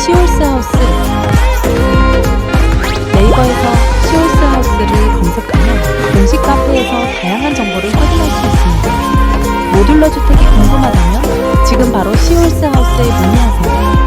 시올스하우스. 네이버에서 시올스하우스를 검색하면 공식 카페에서 다양한 정보를 확인할 수 있습니다. 모듈러 주택이 궁금하다면 지금 바로 시올스하우스에 문의하세요.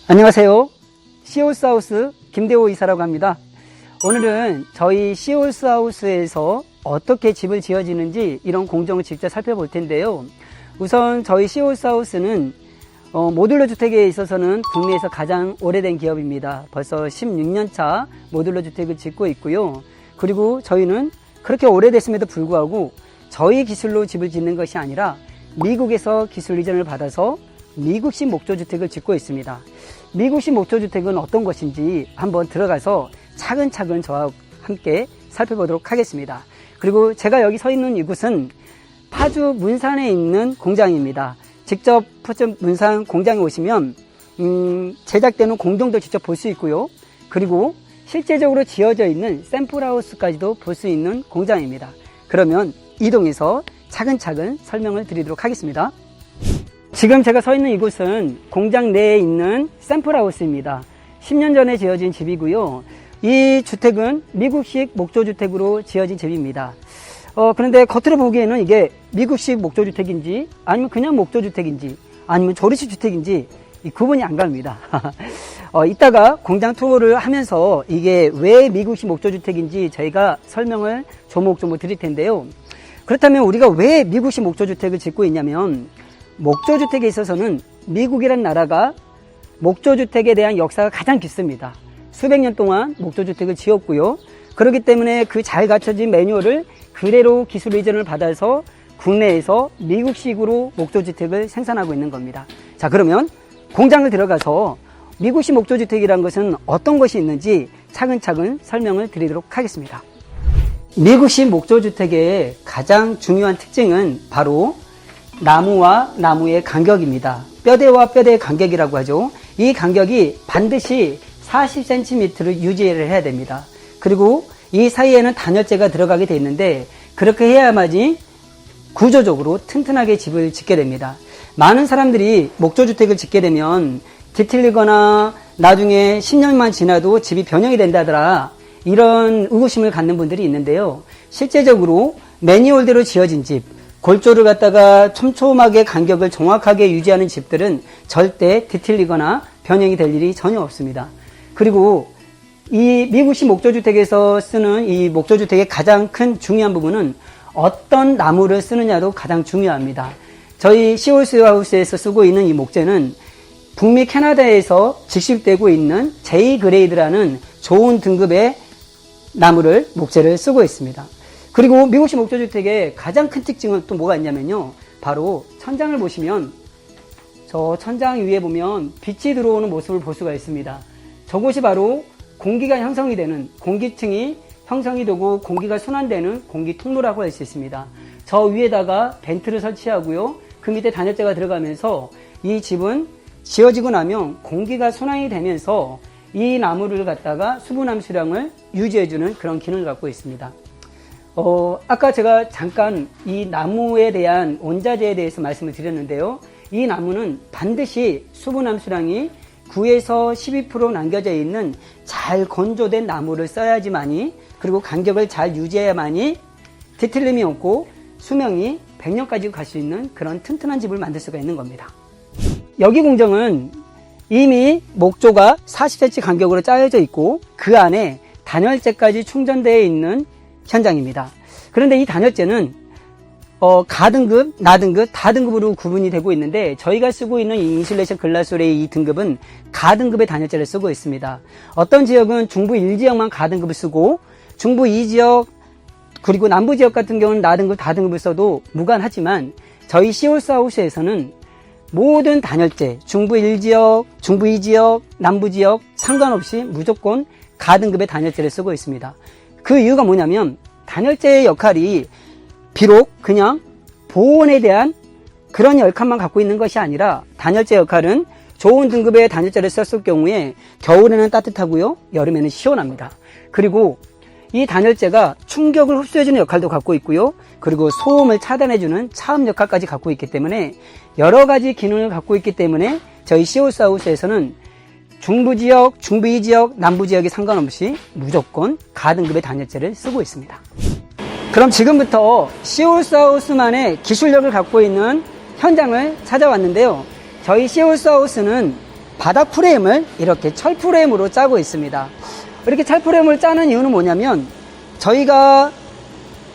안녕하세요. 시올스하우스 김대호 이사라고 합니다. 오늘은 저희 시올스하우스에서 어떻게 집을 지어지는지 이런 공정을 직접 살펴볼 텐데요. 우선 저희 시올스하우스는 모듈러 주택에 있어서는 국내에서 가장 오래된 기업입니다. 벌써 16년차 모듈러 주택을 짓고 있고요. 그리고 저희는 그렇게 오래됐음에도 불구하고 저희 기술로 집을 짓는 것이 아니라 미국에서 기술 이전을 받아서 미국식 목조주택을 짓고 있습니다. 미국식 목조주택은 어떤 것인지 한번 들어가서 차근차근 저와 함께 살펴보도록 하겠습니다. 그리고 제가 여기 서 있는 이곳은 파주 문산에 있는 공장입니다. 직접 파주 문산 공장에 오시면 제작되는 공정도 직접 볼 수 있고요. 그리고 실제적으로 지어져 있는 샘플하우스까지도 볼 수 있는 공장입니다. 그러면 이동해서 차근차근 설명을 드리도록 하겠습니다. 지금 제가 서 있는 이곳은 공장 내에 있는 샘플하우스입니다. 10년 전에 지어진 집이고요. 이 주택은 미국식 목조주택으로 지어진 집입니다. 그런데 겉으로 보기에는 이게 미국식 목조주택인지 아니면 그냥 목조주택인지 아니면 조리식 주택인지 이 구분이 안 갑니다. 이따가 공장 투어를 하면서 이게 왜 미국식 목조주택인지 저희가 설명을 조목조목 드릴 텐데요. 그렇다면 우리가 왜 미국식 목조주택을 짓고 있냐면 목조주택에 있어서는 미국이란 나라가 목조주택에 대한 역사가 가장 깊습니다. 수백 년 동안 목조주택을 지었고요. 그렇기 때문에 그 잘 갖춰진 매뉴얼을 그대로 기술 이전을 받아서 국내에서 미국식으로 목조주택을 생산하고 있는 겁니다. 자, 그러면 공장을 들어가서 미국식 목조주택이라는 것은 어떤 것이 있는지 차근차근 설명을 드리도록 하겠습니다. 미국식 목조주택의 가장 중요한 특징은 바로 나무와 나무의 간격입니다. 뼈대와 뼈대의 간격이라고 하죠. 이 간격이 반드시 40cm를 유지를 해야 됩니다. 그리고 이 사이에는 단열재가 들어가게 되어 있는데 그렇게 해야만이 구조적으로 튼튼하게 집을 짓게 됩니다. 많은 사람들이 목조주택을 짓게 되면 뒤틀리거나 나중에 10년만 지나도 집이 변형이 된다더라 이런 의구심을 갖는 분들이 있는데요. 실제적으로 매뉴얼대로 지어진 집, 골조를 갖다가 촘촘하게 간격을 정확하게 유지하는 집들은 절대 뒤틀리거나 변형이 될 일이 전혀 없습니다. 그리고 이 미국식 목조주택에서 쓰는 이 목조주택의 가장 큰 중요한 부분은 어떤 나무를 쓰느냐도 가장 중요합니다. 저희 시홀스하우스에서 쓰고 있는 이 목재는 북미 캐나다에서 직수입되고 있는 J 그레이드라는 좋은 등급의 나무를 목재를 쓰고 있습니다. 그리고 미국식 목조주택의 가장 큰 특징은 또 뭐가 있냐면요. 바로 천장을 보시면 저 천장 위에 보면 빛이 들어오는 모습을 볼 수가 있습니다. 저곳이 바로 공기가 형성이 되는 공기층이 형성이 되고 공기가 순환되는 공기 통로라고 할 수 있습니다. 저 위에다가 벤트를 설치하고요. 그 밑에 단열재가 들어가면서 이 집은 지어지고 나면 공기가 순환이 되면서 이 나무를 갖다가 수분 함수량을 유지해주는 그런 기능을 갖고 있습니다. 아까 제가 잠깐 이 나무에 대한 원자재에 대해서 말씀을 드렸는데요. 이 나무는 반드시 수분 함수량이 9에서 12% 남겨져 있는 잘 건조된 나무를 써야지만이 그리고 간격을 잘 유지해야만이 뒤틀림이 없고 수명이 100년까지 갈 수 있는 그런 튼튼한 집을 만들 수가 있는 겁니다. 여기 공정은 이미 목조가 40cm 간격으로 짜여져 있고 그 안에 단열재까지 충전되어 있는 현장입니다. 그런데 이 단열재는 가등급, 나등급, 다등급으로 구분이 되고 있는데 저희가 쓰고 있는 이 인슐레이션 글라솔의 이 등급은 가등급의 단열재를 쓰고 있습니다. 어떤 지역은 중부 1지역만 가등급을 쓰고 중부 2지역 그리고 남부 지역 같은 경우는 나등급, 다등급을 써도 무관하지만 저희 시홀스하우스에서는 모든 단열재, 중부 1지역, 중부 2지역, 남부 지역 상관없이 무조건 가등급의 단열재를 쓰고 있습니다. 그 이유가 뭐냐면 단열재의 역할이 비록 그냥 보온에 대한 그런 역할만 갖고 있는 것이 아니라 단열재 역할은 좋은 등급의 단열재를 썼을 경우에 겨울에는 따뜻하고요, 여름에는 시원합니다. 그리고 이 단열재가 충격을 흡수해주는 역할도 갖고 있고요, 그리고 소음을 차단해주는 차음 역할까지 갖고 있기 때문에 여러 가지 기능을 갖고 있기 때문에 저희 시홀스하우스에서는 중부 지역, 중부 2지역, 남부 지역에 상관없이 무조건 가등급의 단열재를 쓰고 있습니다. 그럼 지금부터 시홀스하우스만의 기술력을 갖고 있는 현장을 찾아왔는데요. 저희 시홀스하우스는 바닥 프레임을 이렇게 철 프레임으로 짜고 있습니다. 이렇게 철 프레임을 짜는 이유는 뭐냐면 저희가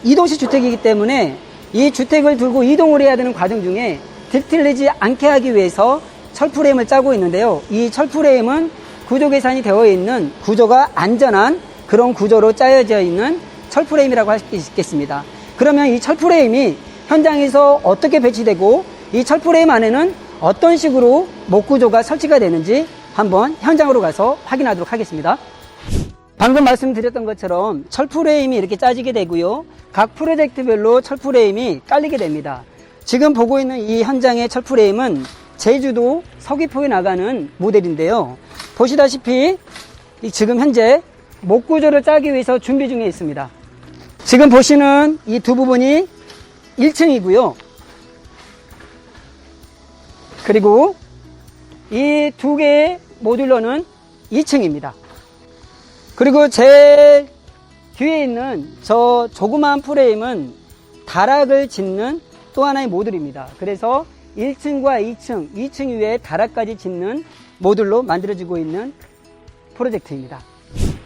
이동식 주택이기 때문에 이 주택을 들고 이동을 해야 되는 과정 중에 뒤틀리지 않게 하기 위해서 철 프레임을 짜고 있는데요. 이 철 프레임은 구조 계산이 되어 있는 구조가 안전한 그런 구조로 짜여져 있는 철 프레임이라고 할 수 있겠습니다. 그러면 이 철 프레임이 현장에서 어떻게 배치되고 이 철 프레임 안에는 어떤 식으로 목 구조가 설치가 되는지 한번 현장으로 가서 확인하도록 하겠습니다. 방금 말씀드렸던 것처럼 철 프레임이 이렇게 짜지게 되고요. 각 프로젝트별로 철 프레임이 깔리게 됩니다. 지금 보고 있는 이 현장의 철 프레임은 제주도 서귀포에 나가는 모델인데요. 보시다시피 지금 현재 목 구조를 짜기 위해서 준비 중에 있습니다. 지금 보시는 이 두 부분이 1층이고요. 그리고 이 두 개의 모듈러는 2층입니다. 그리고 제 뒤에 있는 저 조그마한 프레임은 다락을 짓는 또 하나의 모듈입니다. 그래서 1층과 2층 위에 다락까지 짓는 모듈로 만들어지고 있는 프로젝트입니다.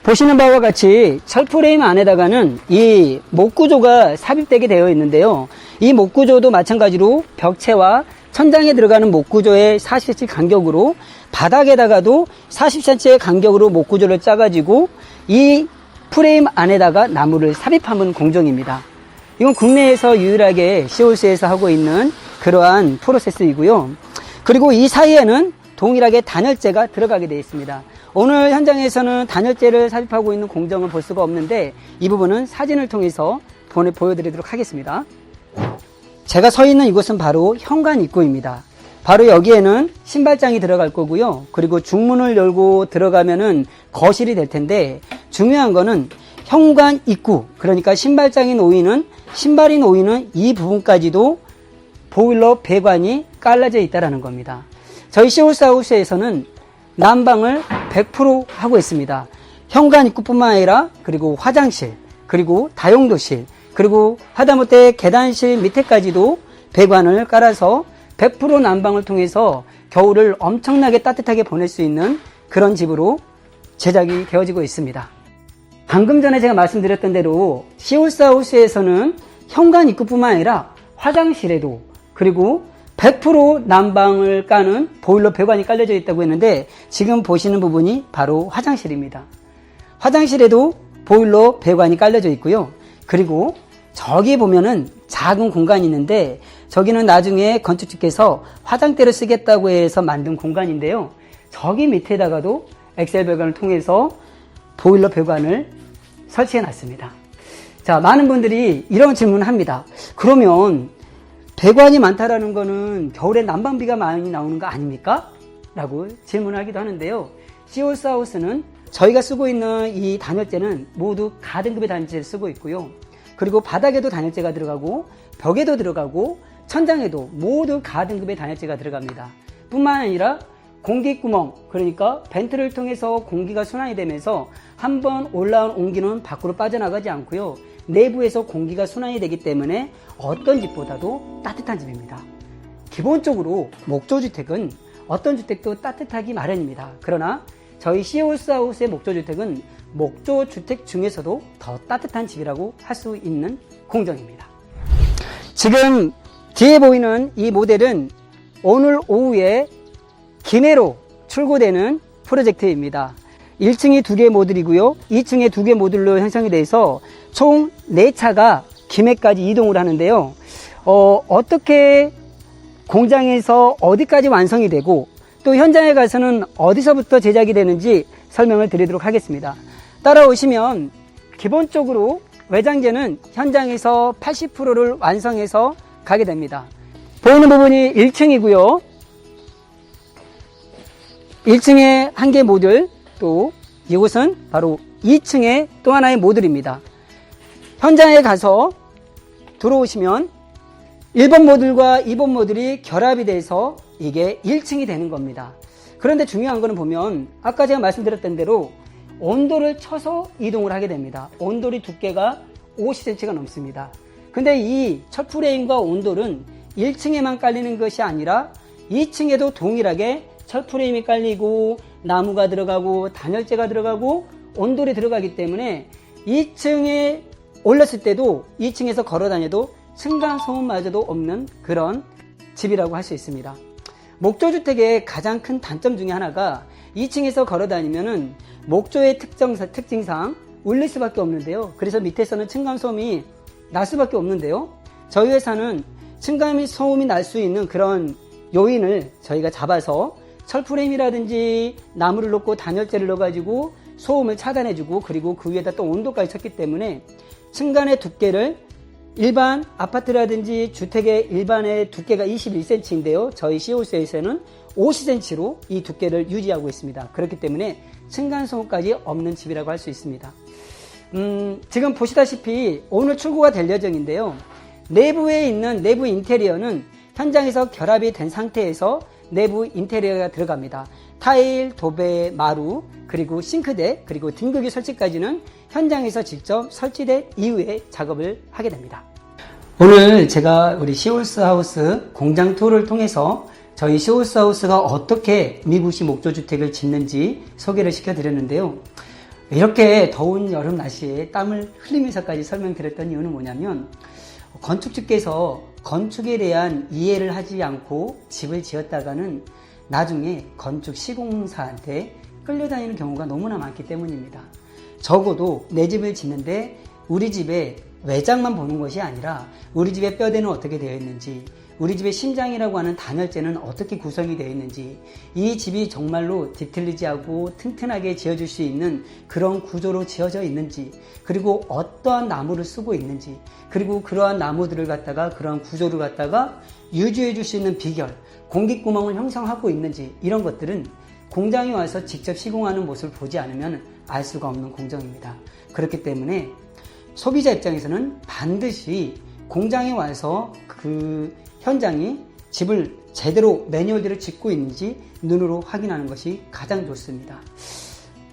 보시는 바와 같이 철 프레임 안에다가는 이 목구조가 삽입되게 되어 있는데요. 이 목구조도 마찬가지로 벽체와 천장에 들어가는 목구조의 40cm 간격으로 바닥에다가도 40cm의 간격으로 목구조를 짜가지고 이 프레임 안에다가 나무를 삽입하는 공정입니다. 이건 국내에서 유일하게 시홀스에서 하고 있는 그러한 프로세스이고요. 그리고 이 사이에는 동일하게 단열재가 들어가게 되어 있습니다. 오늘 현장에서는 단열재를 삽입하고 있는 공정을 볼 수가 없는데 이 부분은 사진을 통해서 보여드리도록 하겠습니다. 제가 서 있는 이곳은 바로 현관 입구입니다. 바로 여기에는 신발장이 들어갈 거고요. 그리고 중문을 열고 들어가면은 거실이 될 텐데 중요한 거는 현관 입구, 그러니까 신발장이 놓이는 이 부분까지도 보일러 배관이 깔라져 있다는 겁니다. 저희 시홀스하우스에서는 난방을 100% 하고 있습니다. 현관 입구뿐만 아니라 그리고 화장실, 그리고 다용도실, 그리고 하다못해 계단실 밑에까지도 배관을 깔아서 100% 난방을 통해서 겨울을 엄청나게 따뜻하게 보낼 수 있는 그런 집으로 제작이 되어지고 있습니다. 방금 전에 제가 말씀드렸던 대로 시홀스하우스에서는 현관 입구뿐만 아니라 화장실에도 그리고 100% 난방을 까는 보일러 배관이 깔려져 있다고 했는데 지금 보시는 부분이 바로 화장실입니다. 화장실에도 보일러 배관이 깔려져 있고요. 그리고 저기 보면은 작은 공간이 있는데 저기는 나중에 건축주께서 화장대를 쓰겠다고 해서 만든 공간인데요. 저기 밑에다가도 엑셀 배관을 통해서 보일러 배관을 설치해 놨습니다. 자, 많은 분들이 이런 질문을 합니다. 그러면 배관이 많다라는 거는 겨울에 난방비가 많이 나오는 거 아닙니까? 라고 질문을 하기도 하는데요. 시홀스하우스는 저희가 쓰고 있는 이 단열재는 모두 가등급의 단열재를 쓰고 있고요. 그리고 바닥에도 단열재가 들어가고 벽에도 들어가고 천장에도 모두 가등급의 단열재가 들어갑니다. 뿐만 아니라 공기구멍, 그러니까 벤트를 통해서 공기가 순환이 되면서 한번 올라온 온기는 밖으로 빠져나가지 않고요. 내부에서 공기가 순환이 되기 때문에 어떤 집보다도 따뜻한 집입니다. 기본적으로 목조주택은 어떤 주택도 따뜻하기 마련입니다. 그러나 저희 시홀스하우스의 목조주택은 목조주택 중에서도 더 따뜻한 집이라고 할 수 있는 공정입니다. 지금 뒤에 보이는 이 모델은 오늘 오후에 김해로 출고되는 프로젝트입니다. 1층이 2개 모듈이고요. 2층에 2개 모듈로 형성이 돼서 총 4차가 김해까지 이동을 하는데요. 어떻게 공장에서 어디까지 완성이 되고 또 현장에 가서는 어디서부터 제작이 되는지 설명을 드리도록 하겠습니다. 따라오시면 기본적으로 외장재는 현장에서 80%를 완성해서 가게 됩니다. 보이는 부분이 1층이고요. 1층에 1개 모듈, 또 이곳은 바로 2층의 또 하나의 모듈입니다. 현장에 가서 들어오시면 1번 모듈과 2번 모듈이 결합이 돼서 이게 1층이 되는 겁니다. 그런데 중요한 거는 보면 아까 제가 말씀드렸던 대로 온도를 쳐서 이동을 하게 됩니다. 온돌이 두께가 50cm가 넘습니다. 근데 이 철프레임과 온돌은 1층에만 깔리는 것이 아니라 2층에도 동일하게 철프레임이 깔리고 나무가 들어가고 단열재가 들어가고 온돌이 들어가기 때문에 2층에 올랐을 때도 2층에서 걸어 다녀도 층간소음마저도 없는 그런 집이라고 할 수 있습니다. 목조주택의 가장 큰 단점 중에 하나가 2층에서 걸어 다니면은 목조의 특징상 울릴 수밖에 없는데요. 그래서 밑에서는 층간소음이 날 수밖에 없는데요. 저희 회사는 층간소음이 날 수 있는 그런 요인을 저희가 잡아서 철프레임이라든지 나무를 넣고 단열재를 넣어가지고 소음을 차단해주고 그리고 그 위에다 또 온도까지 쳤기 때문에 층간의 두께를 일반 아파트라든지 주택의 일반의 두께가 21cm인데요. 저희 시홀스에서는 50cm로 이 두께를 유지하고 있습니다. 그렇기 때문에 층간소음까지 없는 집이라고 할 수 있습니다. 지금 보시다시피 오늘 출고가 될 예정인데요. 내부에 있는 내부 인테리어는 현장에서 결합이 된 상태에서 내부 인테리어가 들어갑니다. 타일, 도배, 마루, 그리고 싱크대, 그리고 등급기 설치까지는 현장에서 직접 설치된 이후에 작업을 하게 됩니다. 오늘 제가 우리 시홀스 하우스 공장 투어를 통해서 저희 시홀스 하우스가 어떻게 미국식 목조주택을 짓는지 소개를 시켜드렸는데요. 이렇게 더운 여름 날씨에 땀을 흘리면서까지 설명드렸던 이유는 뭐냐면, 건축주께서 건축에 대한 이해를 하지 않고 집을 지었다가는 나중에 건축 시공사한테 끌려다니는 경우가 너무나 많기 때문입니다. 적어도 내 집을 짓는데 우리 집의 외장만 보는 것이 아니라 우리 집의 뼈대는 어떻게 되어 있는지, 우리 집의 심장이라고 하는 단열재는 어떻게 구성이 되어 있는지, 이 집이 정말로 디테일리지하고 튼튼하게 지어질 수 있는 그런 구조로 지어져 있는지, 그리고 어떠한 나무를 쓰고 있는지, 그리고 그러한 나무들을 갖다가 그러한 구조를 갖다가 유지해 줄 수 있는 비결, 공기구멍을 형성하고 있는지, 이런 것들은 공장에 와서 직접 시공하는 모습을 보지 않으면 알 수가 없는 공정입니다. 그렇기 때문에 소비자 입장에서는 반드시 공장에 와서 그 현장이 집을 제대로 매뉴얼대로 짓고 있는지 눈으로 확인하는 것이 가장 좋습니다.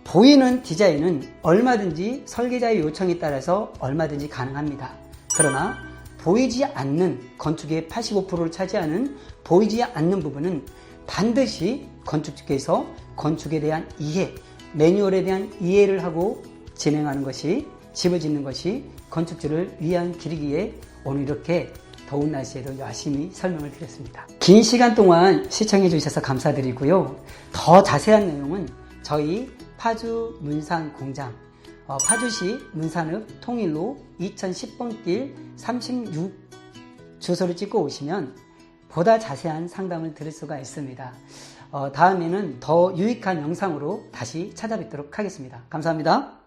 보이는 디자인은 얼마든지 설계자의 요청에 따라서 얼마든지 가능합니다. 그러나 보이지 않는, 건축의 85%를 차지하는 보이지 않는 부분은 반드시 건축주께서 건축에 대한 이해, 매뉴얼에 대한 이해를 하고 진행하는 것이, 집을 짓는 것이 건축주를 위한 길이기에 오늘 이렇게 더운 날씨에도 열심히 설명을 드렸습니다. 긴 시간 동안 시청해 주셔서 감사드리고요. 더 자세한 내용은 저희 파주 문산 공장, 파주시 문산읍 통일로 2010번 길 36 주소를 찍고 오시면 보다 자세한 상담을 들을 수가 있습니다. 다음에는 더 유익한 영상으로 다시 찾아뵙도록 하겠습니다. 감사합니다.